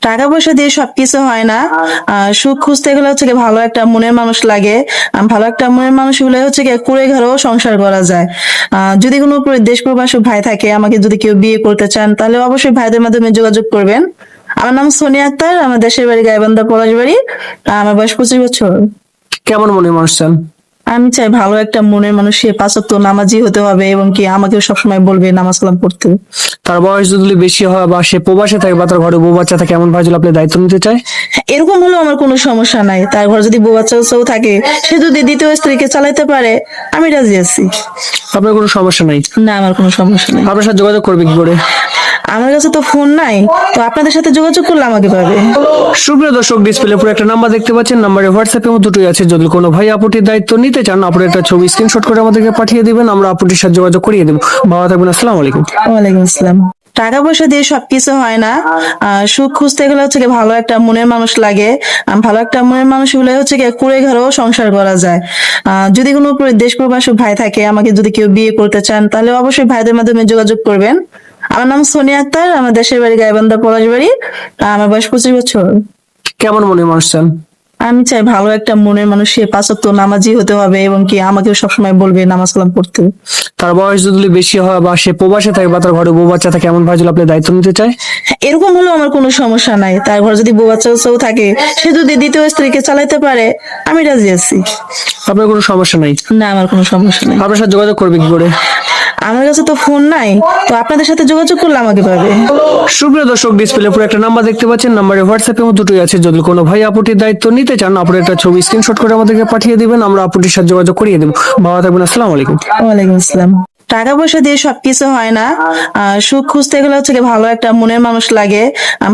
টাকা পয়সা দিয়ে সবকিছু হয় না। সুখ খুঁজতে গেলে হচ্ছে গিয়ে ভালো একটা মনের মানুষ লাগে। ভালো একটা মনের মানুষ হলে হচ্ছে গিয়ে কুড়ে ঘরেও সংসার করা যায়। যদি কোনো দেশ প্রবাসী ভাই থাকে, আমাকে যদি কেউ বিয়ে করতে চান, তাহলে অবশ্যই ভাইদের মাধ্যমে যোগাযোগ করবেন। আমার নাম সোনিয়া আক্তার, আমার দেশের বাড়ি গাইবান্ধা পলাশবাড়ি। আমার বয়স 25 বছর। কেমন মনে মানুষ চান? আমি চাই ভালো একটা মনের মানুষ, সে 5 ওয়াক্ত নামাজি হতে হবে এবং কি আমাকেও সবসময় বলবে নামাজ কালাম পড়তে। তার বয়স যদি বেশি হয় বা সে প্রবাসে থাকে বা তার ঘরে বউ বাচ্চা থাকে, এমন ভাই যদি আপনি দায়িত্ব নিতে চায়? এরকম হলেও আমার কোনো সমস্যা নাই। তার ঘরে যদি বউ বাচ্চাও থাকে, সে যদি দ্বিতীয় স্ত্রীকে চালাইতে পারে, আমি রাজি আছি। আপনার কোনো সমস্যা নাই? না, আমার কোনো সমস্যা নেই। আপনার সাথে যোগাযোগ করবে কি করে? আমার কাছে তো ফোন নাই, তো আপনাদের সাথে যোগাযোগ করলে আমাকে পাবে। সুপ্রিয় দর্শক, ডিসপ্লে উপরে একটা নাম্বার দেখতে পাচ্ছেন। নাম্বারে হোয়াটসঅ্যাপ এবং দুটোই আছে। যদি কোনো ভাই আপুটির দায়িত্ব নিতে চান, আপনার একটা ছবি স্ক্রিনশট করে আমাদেরকে পাঠিয়ে দিবেন, আমরা আপুটির সাথে যোগাযোগ করিয়ে দেবো। ভালো থাকবেন, আসসালামু আলাইকুম। ওয়ালাইকুম আসসালাম। টাকা পয়সা দিয়ে সবকিছু হয় না। সুখ খুঁজতে গেলে হচ্ছে গিয়ে ভালো একটা মনের মানুষ লাগে। ভালো একটা মনের মানুষ হলে হচ্ছে গিয়ে কুড়ে ঘরেও সংসার করা যায়। যদি কোনো দেশ প্রবাসী ভাই থাকে, আমাকে যদি কেউ বিয়ে করতে চান, তাহলে অবশ্যই ভাইদের মাধ্যমে যোগাযোগ করবেন। আমার নাম সোনিয়া আক্তার, আমার দেশের বাড়ি গাইবান্ধা পলাশবাড়ি। আমার বয়স 25 বছর। কেমন মনে মানুষ চান? আমি চাই ভালো একটা মনের মানুষ, সে 5 ওয়াক্ত নামাজি হতে হবে এবং কি আমাকেও সবসময় বলবে নামাজ কালাম পড়তে। তার বয়স যদি বেশি হয় বা সে প্রবাসে থাকে বা তার ঘরে বউ বাচ্চা থাকে, এমন ভাই যদি আপনি দায়িত্ব নিতে চায়? এরকম হলেও আমার কোনো সমস্যা নাই। তার ঘরে যদি বউ বাচ্চাও থাকে, সে যদি দ্বিতীয় স্ত্রীকে চালাইতে পারে, আমি রাজি আছি। আপনার কোনো সমস্যা নাই? না, আমার কোনো সমস্যা নেই। আপনার সাথে যোগাযোগ করবে কি করে? আমার কাছে তো ফোন নাই, তো আপনাদের সাথে যোগাযোগ করলে আমাকে পাবে। সুপ্রিয় দর্শক, ডিসপ্লে উপরে একটা নাম্বার দেখতে পাচ্ছেন। নাম্বারে হোয়াটসঅ্যাপ এবং দুটোই আছে। যদি কোনো ভাই আপুটির দায়িত্ব নিতে চান, আপনার একটা ছবি স্ক্রিনশট করে আমাদেরকে পাঠিয়ে দিবেন, আমরা আপুটির সাথে যোগাযোগ করিয়ে দেবো। ভালো থাকবেন, আসসালামু আলাইকুম। ওয়ালাইকুম আসসালাম। টাকা পয়সা দিয়ে সবকিছু হয় না। সুখ খুঁজতে গেলে হচ্ছে গিয়ে ভালো একটা মনের মানুষ লাগে।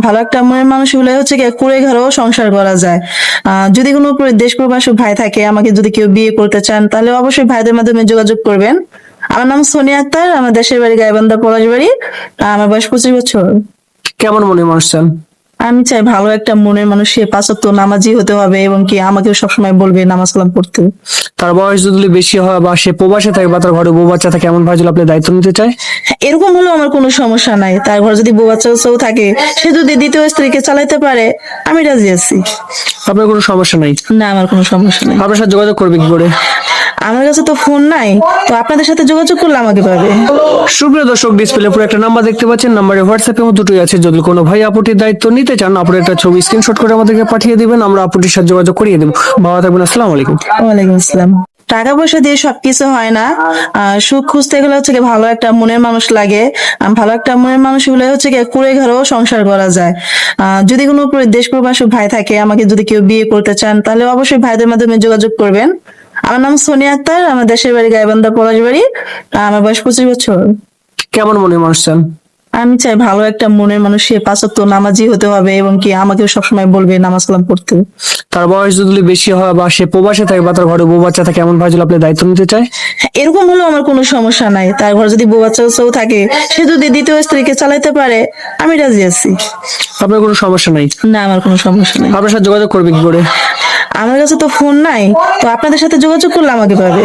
ভালো একটা মনের মানুষ হলে হচ্ছে গিয়ে কুড়ে ঘরেও সংসার করা যায়। যদি কোনো দেশ প্রবাসী ভাই থাকে, আমাকে যদি কেউ বিয়ে করতে চান, তাহলে অবশ্যই ভাইদের মাধ্যমে যোগাযোগ করবেন। আমার নাম সোনিয়া আক্তার, আমার দেশের বাড়ি গাইবান্ধা পলাশবাড়ি। আমার বয়স 25 বছর। কেমন মনে মানুষ চান? আমি চাই ভালো একটা মনের মানুষ, সে 5 ওয়াক্ত নামাজি হতে হবে এবং কি আমাকেও সবসময় বলবে নামাজ কালাম পড়তে। তার বয়স যদি বেশি হয় বা সে প্রবাসে থাকে বা তার ঘরে বউ বাচ্চা থাকে, এমন ভাই যদি আপনি দায়িত্ব নিতে চায়? এরকম হলেও আমার কোনো সমস্যা নাই। তার ঘরে যদি বউ বাচ্চাও থাকে, সে যদি দ্বিতীয় স্ত্রীকে চালাইতে পারে, আমি রাজি আছি। আপনার কোনো সমস্যা নাই? না, আমার কোনো সমস্যা নেই। আপনার সাথে যোগাযোগ করবে কি করে? আমার কাছে তো ফোন নাই, তো আপনাদের সাথে যোগাযোগ করলে আমাকে পাবে। সুপ্রিয় দর্শক, ডিসপ্লে উপরে একটা নাম্বার দেখতে পাচ্ছেন। নাম্বারে হোয়াটসঅ্যাপ এবং দুটোই আছে। যদি কোনো ভাই আপুটির দায়িত্ব নিতে চান, আপনার একটা ছবি স্ক্রিনশট করে আমাদেরকে পাঠিয়ে দিবেন, আমরা আপুটির সাথে যোগাযোগ করিয়ে দেবো। ভালো থাকবেন, আসসালামু আলাইকুম। ওয়ালাইকুম আসসালাম। টাকা পয়সা দিয়ে সবকিছু হয় না। সুখ খুঁজতে গেলে হচ্ছে গিয়ে ভালো একটা মনের মানুষ লাগে। ভালো একটা মনের মানুষ হলে হচ্ছে গিয়ে কুড়ে ঘরেও সংসার করা যায়। যদি কোনো দেশ প্রবাসী ভাই থাকে, আমাকে যদি কেউ বিয়ে করতে চান, তাহলে অবশ্যই ভাইদের মাধ্যমে যোগাযোগ করবেন। আমার নাম সোনিয়া আক্তার, আমার দেশের বাড়ি গাইবান্ধা পলাশবাড়ি। আমার বয়স 25 বছর। কেমন মনে মানুষ চান? আমি চাই ভালো একটা মনের মানুষ, সে 5 ওয়াক্ত নামাজি হতে হবে এবং কি আমাকেও সবসময় বলবে নামাজ কালাম পড়তে। তার বয়স যদি বেশি হয় বা সে প্রবাসে থাকে বা তার ঘরে বউ বাচ্চা থাকে, এমন ভাই যদি আপনি দায়িত্ব নিতে চায়? এরকম হলেও আমার কোনো সমস্যা নাই। তার ঘরে যদি বউ বাচ্চাও থাকে, সে যদি দ্বিতীয় স্ত্রীকে চালাইতে পারে, আমি রাজি আছি। আপনার কোনো সমস্যা নাই? না, আমার কোনো সমস্যা নেই। আপনার সাথে যোগাযোগ করবে কি করে? আমার কাছে তো ফোন নাই, তো আপনাদের সাথে যোগাযোগ করলে আমাকে পাবে।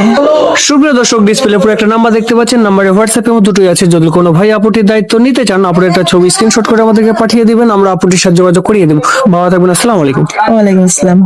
সুপ্রিয় দর্শক, ডিসপ্লে উপরে একটা নাম্বার দেখতে পাচ্ছেন। নাম্বারে হোয়াটসঅ্যাপ এবং দুটোই আছে। যদি কোনো ভাই আপুটির দায়িত্ব নিতে চান, আপনার একটা ছবি স্ক্রিনশট করে আমাদেরকে পাঠিয়ে দিবেন, আমরা আপুটির সাথে যোগাযোগ করিয়ে দেবো। ভালো থাকবেন, আসসালামু আলাইকুম। ওয়ালাইকুম আসসালাম।